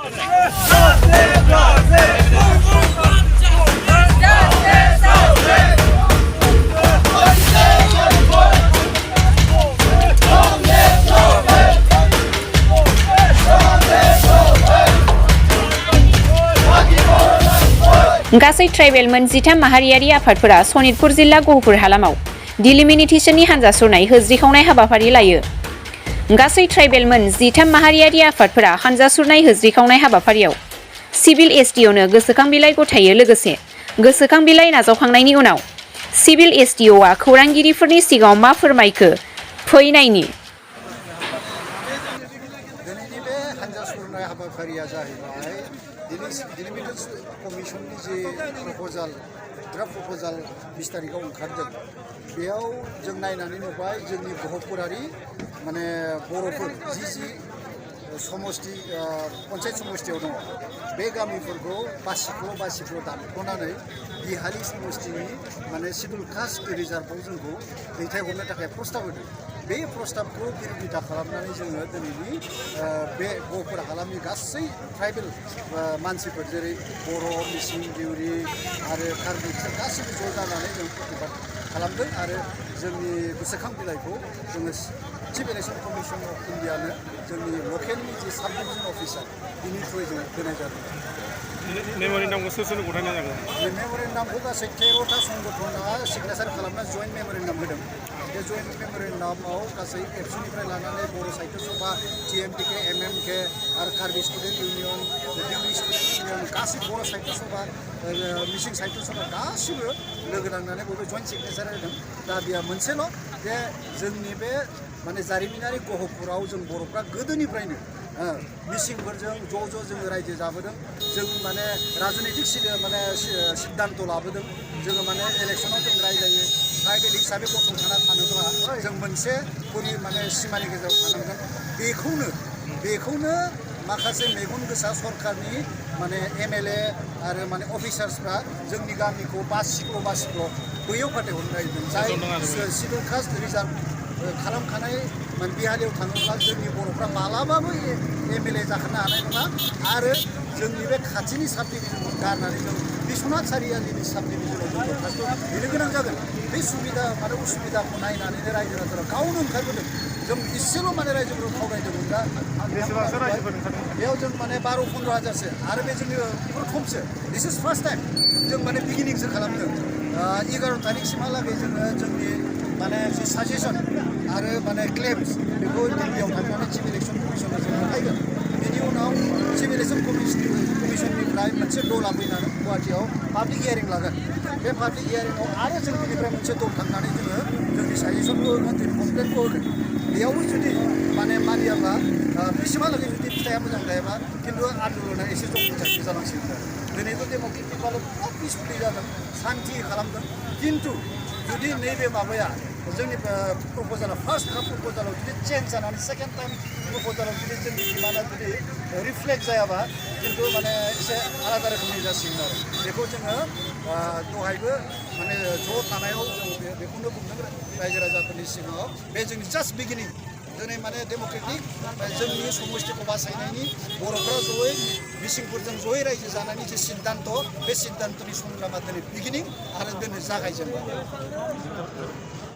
गासै ट्राइबेल मोन 13 माहारियारि आफादफोरा सनितपुर जिल्ला गहपुर हालामाव डिलिमिटेशननि हानजा सुरनाय होज्रि खावनाय हाबाफारि लायो। गासै ट्राइबेल मोन 13 माहारियारि आफादफोरा हानजा सुरनाय होज्रि खावनाय हाबाफारियाव सिभिल एसडिअनो गोसोखां बिलाइ गथायो। लोगोसे गोसोखां बिलाइ नाजावखांनायनि उनाव सिभिल एसडिअआ खौरांगिरिफोरनि सिगाङाव मा फोरमायखो फै नायनि। दिनैनि बे हानजा सुरनाय हाबाफारिया जाहैबाय डिलिमिटेशन कमिशननि जे प्रप'जाल ड्राफ्ट प्रप'जाल 20 तारिखआव ओंखारदों बेयाव जों नायनानै नुबाय जोंनि गहपुरारि माने बर'फोर जि समस्ति पन्सायत समस्तियाव दङ बे गामिफोरखौ बासिख्ल' दानख'नानै बिहाली समस्तिनि माने सिडुल कास्ट रिजार्भआव जोंखौ दैथायहरनो थाखाय प्रस्ताब होदों। बे प्रस्ताबखौ बिरोधिता खालामनानै जोङो दिनैनि बे गहपुर हालामनि गासै ट्राइबेल मानसिफोर जेरै बर', मिसिं, दिउरि आरो कार्बि गासैबो ज' जानानै जों प्रतिबाद खालामदों आरो जोंनि गोसोखां बिलाइखौ जोङो चिफ इलेक्शन कमिशन अफ इन्डियानो जोंनि लकेलनि जे साब डिभिजन अफिसार बिनि थ्रुयै जों होनाय जादों। मेम'रेन्डामखौ सोर गथायनाय जागोन? बे मेम'रेन्डामखौ गासै 13टा संगठना सिगनेचार खालामना जइन्ट मेम'रेन्डाम होदों। बे जइन्ट मेम'रेन्डामाव गासै एबसुनिफ्राय लानानै बर' साहित्य सभा, TMTK, MMK आरो Karbi student union, Deori student union गासै बर' साहित्य सभा, मिसिं साहित्य सभा गासिबो लोगो नांनानै बयबो जइन्ट सिगनेचार होदों। दा बेया मोनसेल' जे जोंनि बे माने जारिमिनारि गहपुराव जों बर'फ्रा गोदोनिफ्रायनो मिसिंफोरजों ज' जोङो रायजो जाबोदों। जों माने राजनितिक माने सिद्धान्त लाबोदों। जोङो माने इलेक्सनाव जों रायलायो ट्राइबेल हिसाबै गसंथाना थानोब्ला जों मोनसे माने सिमानि गेजेराव थानांगोन। बेखौनो माखासे मेगन गोसा सरकारनि माने MLA आरो माने अफिसार्सफ्रा जोंनि गामिखौ बासिख्ल' बैयाव फाथायहरनो नागिरदों। जाय सिडुल कास्ट रिजार्भ खालामखानाय माने बिहालियाव थाङोब्ला जोंनि बर'फ्रा मालाबाबो MLA जाखानो हानाय नङा आरो जोंनि बे खाथिनि साब डिभिजनखौ गारनानै जों बिश्वनाथ सारियालिनि साब डिभिजनाव जों दरखास्त हैनो गोनां जागोन। बे सुबिदा माने उसुबिदाखौ नायनानैनो रायजो राजाफ्रा गावनो ओंखारबोदों। जों इसेल' माने रायजोफोरखौ खावलायदोंमोन। दा बेयाव जों माने 12-15 हाजारसो आरो बे जोंनि प्रथमसो दिस इज फार्स्ट टाइम जों माने बिगिनिंसो खालामदों। 11 तारिखसिमहालागै जोङो जोंनि माने जि साजेसन आरो माने क्लेम्स बेखौ दिल्लीयाव थांनानै चिफ इलेक्शन कमिशनाव जों देखायगोन। बेनि उनाव चिफ इलेक्शन कमिशननिफ्राय मोनसे दल फैनानै गुवाहाटियाव पाब्लिक हियारिं लागोन। बे पाब्लिक हियारिंआव आरो जों बिनिफ्राय मोनसे दल थांनानै जोङो जोंनि साजेसनखौ होगोन, जोंनि कमप्लेनखौ होगोन। बेयावबो जुदि माने मानियाब्ला बिसिमहालागै जुदि फिथाइया मोजां थायोबा खिन्थु आन्दलना एसे जखमजाथि जालांसिगोन। दिनैबो डेम'क्रेटिक बालाव बिराद पिसफुलि जादों, सान्थि खालामदों। खिन्थु जुदि नैबे माबाया जोंनि प्रप'जाला फार्स्ट प्रप'जालाव जुदि चेन्ज जानानै सेकेन्ड टाइम प्रप'जालाव जुदि जोंनि डिमान्डआ जुदि रिफ्लेक्ट जायाबा खिन्थु माने एसे आलादा रोखोमनि जासिगोन आरो बेखौ जोङो दहायबो माने ज' थानायाव जों बेखौनो बुंदों रायजो राजाफोरनि सिगाङाव बे जोंनि जास्ट बिगिनिं। दिनै माने डेम'क्रेटिक जोंनि समस्तिखौ बासायनायनि बर'फ्रा जयै मिसिंफोरजों जयै रायजो जानायनि जे सिद्धान्त बे सिद्धान्तनि संग्रामा दिनै बिगिनिं आरो दिनै जागायजेनबाय।